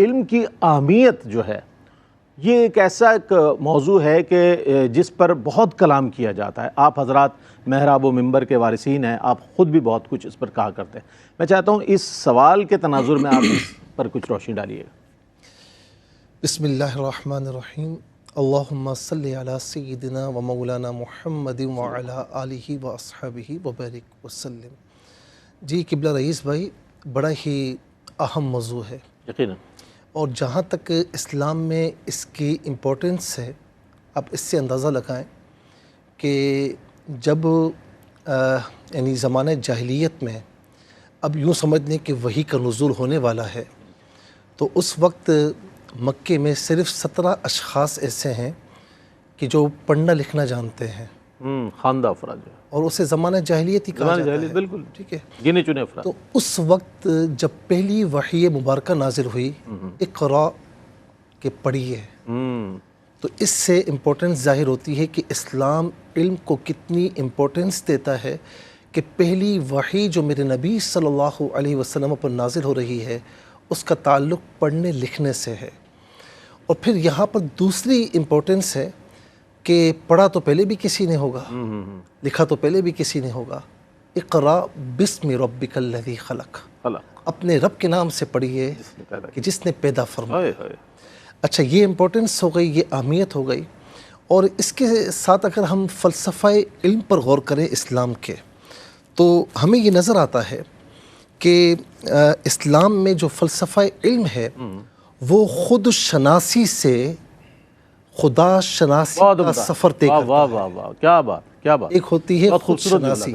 علم کی اہمیت جو ہے یہ ایک ایسا ایک موضوع ہے کہ جس پر بہت کلام کیا جاتا ہے. آپ حضرات محراب و منبر کے وارثین ہیں, آپ خود بھی بہت کچھ اس پر کہا کرتے ہیں. میں چاہتا ہوں اس سوال کے تناظر میں آپ اس پر کچھ روشنی ڈالیے گا. بسم اللہ الرحمن الرحیم. اللہم صلی علی سیدنا و مولانا محمد وعلی آلہ و اصحابہ وبارک وسلم. جی قبلہ رئیس بھائی, بڑا ہی اہم موضوع ہے یقیناً, اور جہاں تک اسلام میں اس کی امپورٹنس ہے, آپ اس سے اندازہ لگائیں کہ جب یعنی زمانہ جاہلیت میں, اب یوں سمجھ لیں کہ وحی کا نزول ہونے والا ہے, تو اس وقت مکے میں صرف 17 اشخاص ایسے ہیں کہ جو پڑھنا لکھنا جانتے ہیں, خواندہ افراد جو ہے, اور اسے زمانہ جاہلیت ہی کہا جاتا ہے. بالکل ٹھیک ہے, گنے چنے افراد. تو اس وقت جب پہلی وحی مبارکہ نازل ہوئی, اقرا کہ پڑھیے, تو اس سے امپورٹنس ظاہر ہوتی ہے کہ اسلام علم کو کتنی امپورٹنس دیتا ہے کہ پہلی وحی جو میرے نبی صلی اللہ علیہ وسلم پر نازل ہو رہی ہے اس کا تعلق پڑھنے لکھنے سے ہے. اور پھر یہاں پر دوسری امپورٹنس ہے کہ پڑھا تو پہلے بھی کسی نے ہوگا, لکھا تو پہلے بھی کسی نے ہوگا. اقرا بسم ربک الذی خلق, اپنے رب کے نام سے پڑھیے کہ جس نے پیدا فرمایا. اچھا, یہ امپورٹنس ہو گئی, یہ اہمیت ہو گئی. اور اس کے ساتھ اگر ہم فلسفہ علم پر غور کریں اسلام کے, تو ہمیں یہ نظر آتا ہے کہ اسلام میں جو فلسفہ علم ہے وہ خود شناسی سے خدا شناسی کا سفر طے کرتا ہے. کیا بات, کیا بات. ایک ہوتی ہے خود شناسی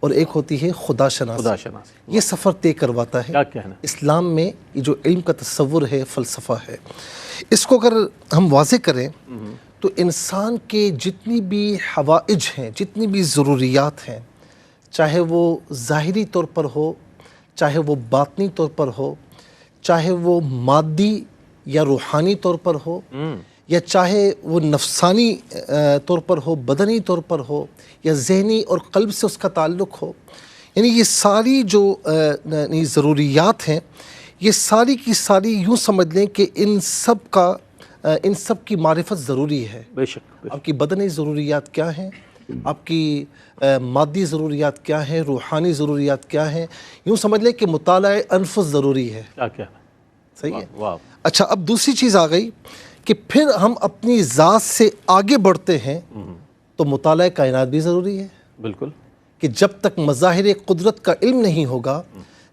اور ایک ہوتی ہے خدا شناسی. یہ سفر طے کرواتا ہے. کیا کہنا اسلام میں یہ جو علم کا تصور ہے, فلسفہ ہے, اس کو اگر ہم واضح کریں تو انسان کے جتنی بھی حوائج ہیں, جتنی بھی ضروریات ہیں, چاہے وہ ظاہری طور پر ہو, چاہے وہ باطنی طور پر ہو, چاہے وہ مادی یا روحانی طور پر ہو, یا چاہے وہ نفسانی طور پر ہو, بدنی طور پر ہو, یا ذہنی اور قلب سے اس کا تعلق ہو, یعنی یہ ساری جو ضروریات ہیں, یہ ساری کی ساری یوں سمجھ لیں کہ ان سب کی معرفت ضروری ہے. بے شک. آپ کی بدنی ضروریات کیا ہیں, آپ کی مادی ضروریات کیا ہیں, روحانی ضروریات کیا ہیں, یوں سمجھ لیں کہ مطالعہ انفس ضروری ہے. کیا کہنا, صحیح ہے. اچھا, اب دوسری چیز آ گئی کہ پھر ہم اپنی ذات سے آگے بڑھتے ہیں تو مطالعہ کائنات بھی ضروری ہے. بالکل, کہ جب تک مظاہر قدرت کا علم نہیں ہوگا,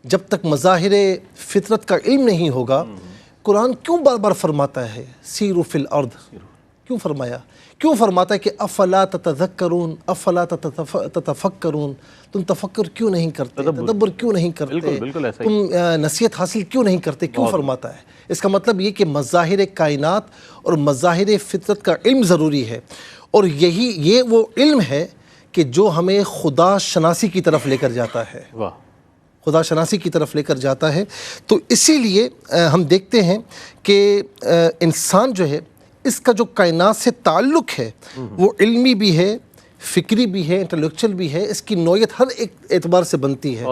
جب تک مظاہر فطرت کا علم نہیں ہوگا, قرآن کیوں بار بار فرماتا ہے سیروا فی الارض, کیوں فرمایا, کیوں فرماتا ہے کہ افلا تتذکرون, افلا تتفکرون, تم تفکر کیوں نہیں کرتے, تدبر کیوں نہیں کرتے, تم نصیحت حاصل کیوں نہیں کرتے, کیوں فرماتا ہے. اس کا مطلب یہ کہ مظاہر کائنات اور مظاہر فطرت کا علم ضروری ہے, اور یہ وہ علم ہے کہ جو ہمیں خدا شناسی کی طرف لے کر جاتا ہے. خدا شناسی کی طرف لے کر جاتا ہے. تو اسی لیے ہم دیکھتے ہیں کہ انسان جو ہے, اس کا جو کائنات سے تعلق ہے وہ علمی بھی ہے, فکری بھی ہے, انٹلیکچل بھی ہے, اس کی نوعیت ہر ایک اعتبار سے بنتی ہے.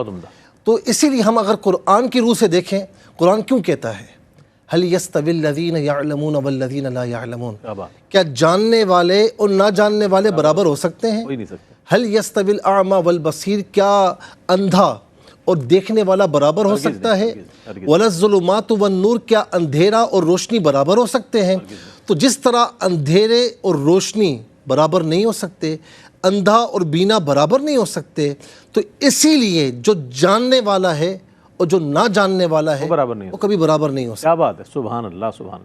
تو اسی لیے ہم اگر قرآن کی روح سے دیکھیں, قرآن کیوں کہتا ہے هل يستوي الذين يعلمون والذين لا يعلمون, کیا جاننے والے اور نہ جاننے والے برابر ہو سکتے ہیں؟ هل يستوي الاعمى والبصير, کیا اندھا اور دیکھنے والا برابر ہو سکتا ہے؟ ولا الظلمات والنور, کیا اندھیرا اور روشنی برابر ہو سکتے ہیں؟ تو جس طرح اندھیرے اور روشنی برابر نہیں ہو سکتے, اندھا اور بینا برابر نہیں ہو سکتے, تو اسی لیے جو جاننے والا ہے اور جو نہ جاننے والا ہے وہ کبھی برابر نہیں ہو سکتا. کیا بات ہے, سبحان اللہ, سبحان اللہ.